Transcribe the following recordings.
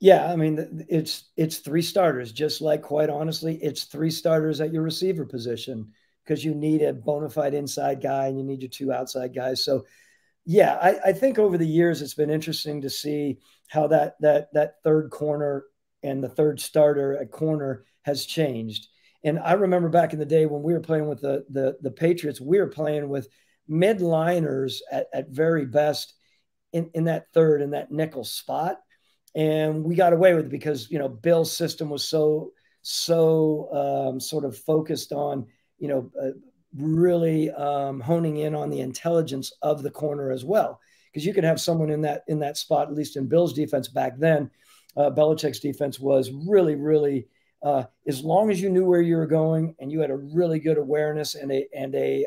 Yeah, I mean, it's three starters, just like, quite honestly, it's three starters at your receiver position, because you need a bona fide inside guy and you need your two outside guys. So yeah, I think over the years it's been interesting to see how that third corner and the third starter at corner has changed. And I remember back in the day when we were playing with the Patriots, we were playing with midliners at very best in that third and that nickel spot. And we got away with it because, Bill's system was so sort of focused on, really honing in on the intelligence of the corner as well. Because you could have someone in that spot, at least in Bill's defense back then. Belichick's defense was really, really, as long as you knew where you were going and you had a really good awareness and a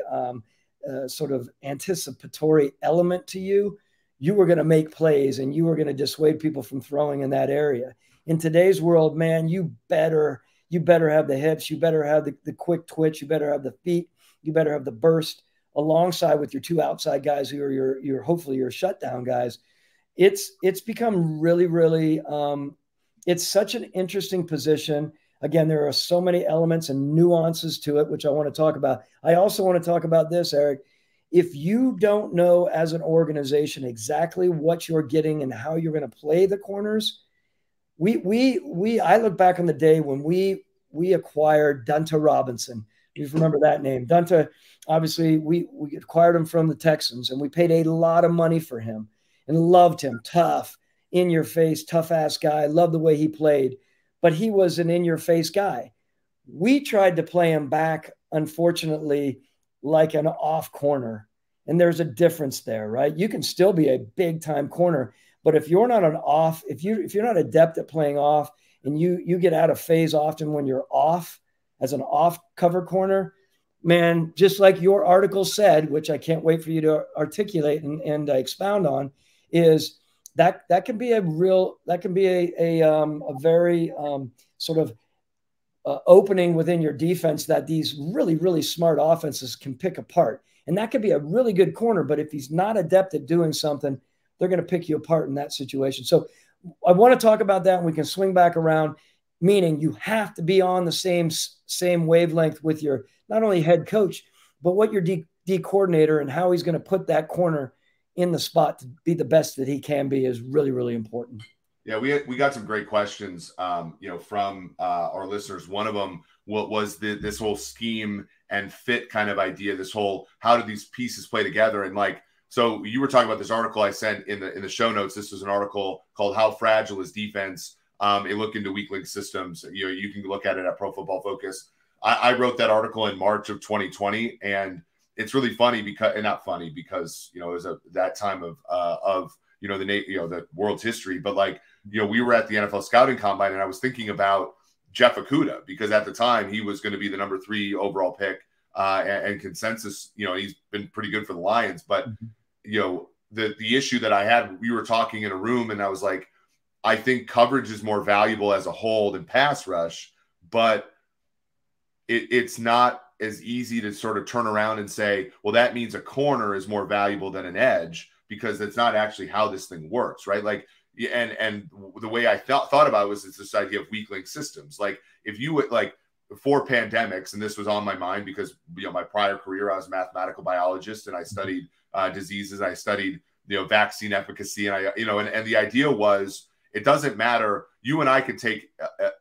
sort of anticipatory element to you, you were going to make plays and you were going to dissuade people from throwing in that area. In today's world, man, you better have the hips, you better have the quick twitch, you better have the feet, you better have the burst alongside with your two outside guys who are your hopefully your shutdown guys. It's become really, really, it's such an interesting position. Again, there are so many elements and nuances to it, which I want to talk about. I also want to talk about this, Eric. If you don't know as an organization exactly what you're getting and how you're going to play the corners, I look back on the day when we acquired Dunta Robinson. You remember that name. Dunta, obviously, we acquired him from the Texans, and we paid a lot of money for him and loved him. Tough, in-your-face, tough-ass guy. Loved the way he played, but he was an in-your-face guy. We tried to play him back, unfortunately, like an off corner. And there's a difference there, right? You can still be a big time corner, but if you're not an off, if you're not adept at playing off and you get out of phase often when you're off as an off cover corner, man, just like your article said, which I can't wait for you to articulate and expound on, is that can be a very sort of opening within your defense that these really, really smart offenses can pick apart. And that could be a really good corner, but if he's not adept at doing something, they're going to pick you apart in that situation. So I want to talk about that, and we can swing back around, meaning you have to be on the same wavelength with your not only head coach, but what your D coordinator and how he's going to put that corner in the spot to be the best that he can be is really, really important. Yeah, we got some great questions, from our listeners. One of them was this whole scheme and fit kind of idea. This whole how do these pieces play together? And so you were talking about this article I sent in the show notes. This was an article called "How Fragile Is Defense?" A look into weak link systems. You can look at it at Pro Football Focus. I wrote that article in March of 2020, and it's really funny because it was that time of the world's history, but we were at the NFL scouting combine, and I was thinking about Jeff Okudah because at the time he was going to be the number 3 overall pick and consensus. He's been pretty good for the Lions, but the issue that I had, we were talking in a room, and I was like, I think coverage is more valuable as a whole than pass rush, but it's not as easy to sort of turn around and say, well, that means a corner is more valuable than an edge, because it's not actually how this thing works, right? And the way I thought about it was it's this idea of weak link systems. If you would before pandemics, and this was on my mind because my prior career, I was a mathematical biologist and I studied diseases, I studied vaccine efficacy, and and the idea was it doesn't matter. You and I could take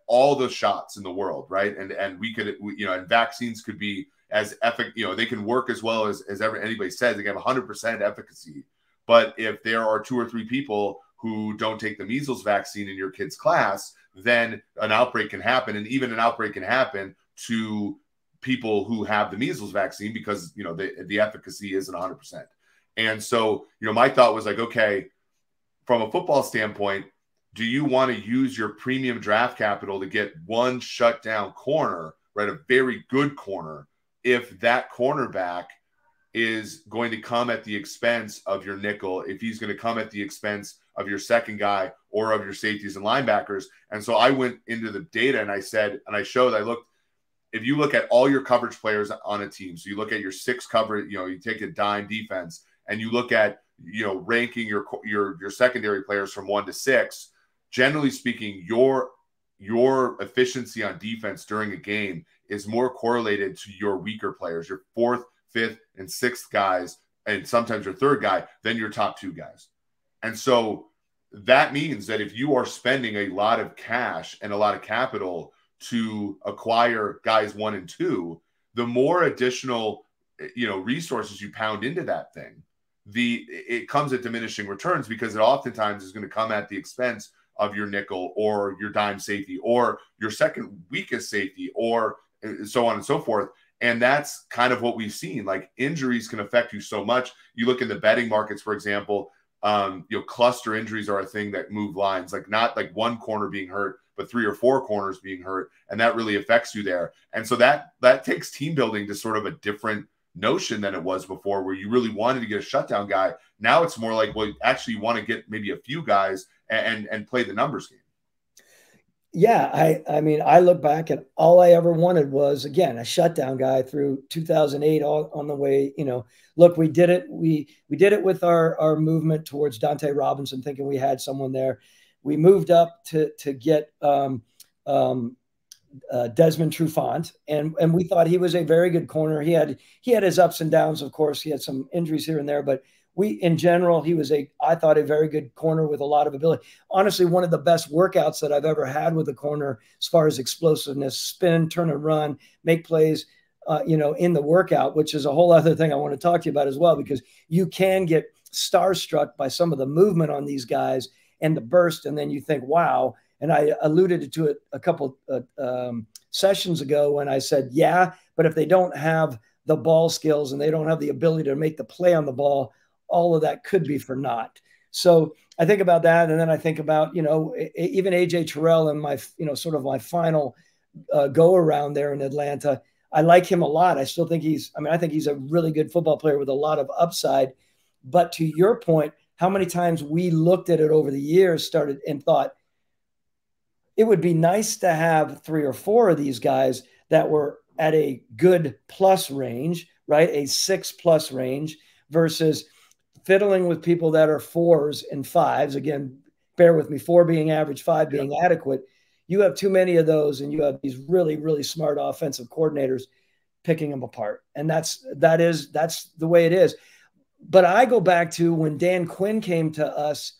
all the shots in the world, right? And we could, and vaccines could be as they can work as well as anybody says. They have 100% efficacy. But if there are 2 or 3 people who don't take the measles vaccine in your kid's class, then an outbreak can happen. And even an outbreak can happen to people who have the measles vaccine because, the efficacy isn't 100%. And so, my thought was okay, from a football standpoint, do you want to use your premium draft capital to get one shutdown corner, right? A very good corner, if that cornerback is going to come at the expense of your nickel, if he's going to come at the expense of your second guy or of your safeties and linebackers. And so I went into the data and I looked, if you look at all your coverage players on a team, so you look at your 6 coverage, you take a dime defense and you look at, ranking your secondary players from 1 to 6, generally speaking, your efficiency on defense during a game is more correlated to your weaker players, your fourth, fifth, and sixth guys, and sometimes your third guy, than your top two guys. And so that means that if you are spending a lot of cash and a lot of capital to acquire guys 1 and 2, the more additional, resources you pound into that thing, it comes at diminishing returns, because it oftentimes is going to come at the expense of your nickel or your dime safety or your second weakest safety, or so on and so forth. And that's kind of what we've seen. Like, injuries can affect you so much. You look in the betting markets, for example, cluster injuries are a thing that move lines, like not like one corner being hurt, but 3 or 4 corners being hurt. And that really affects you there. And so that takes team building to sort of a different notion than it was before, where you really wanted to get a shutdown guy. Now it's more like, well, actually you want to get maybe a few guys and play the numbers game. Yeah, I mean, I look back and all I ever wanted was, again, a shutdown guy through 2008 all on the way. Look, we did it. We did it with our movement towards Dante Robinson, thinking we had someone there. We moved up to get Desmond Trufant, and we thought he was a very good corner. He had his ups and downs, of course. He had some injuries here and there, but in general, he was I thought a very good corner with a lot of ability. Honestly, one of the best workouts that I've ever had with a corner, as far as explosiveness, spin, turn and run, make plays, in the workout, which is a whole other thing I want to talk to you about as well, because you can get starstruck by some of the movement on these guys and the burst. And then you think, wow. And I alluded to it a couple sessions ago when I said, yeah, but if they don't have the ball skills and they don't have the ability to make the play on the ball, all of that could be for naught. So I think about that. And then I think about, even AJ Terrell and my, sort of my final go around there in Atlanta. I like him a lot. I still think I think he's a really good football player with a lot of upside. But to your point, how many times we looked at it over the years, started and thought it would be nice to have 3 or 4 of these guys that were at a good plus range, right? A 6+ range, versus fiddling with people that are 4s and 5s. Again, bear with me, 4 being average, 5 being adequate. You have too many of those, and you have these really, really smart offensive coordinators picking them apart. And that's the way it is. But I go back to when Dan Quinn came to us.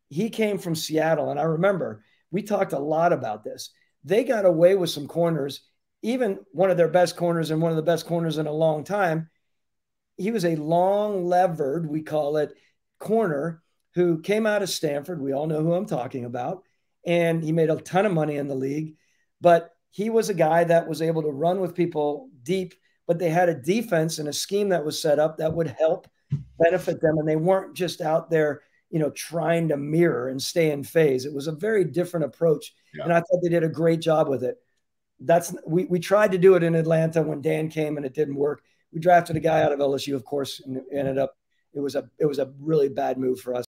He came from Seattle, and I remember we talked a lot about this. They got away with some corners, even one of their best corners and one of the best corners in a long time. He was a long levered, we call it, corner who came out of Stanford. We all know who I'm talking about. And he made a ton of money in the league. But he was a guy that was able to run with people deep, but they had a defense and a scheme that was set up that would help benefit them. And they weren't just out there, trying to mirror and stay in phase. It was a very different approach. Yeah. And I thought they did a great job with it. We tried to do it in Atlanta when Dan came, and it didn't work. We drafted a guy out of LSU, of course, and ended up, it was a really bad move for us.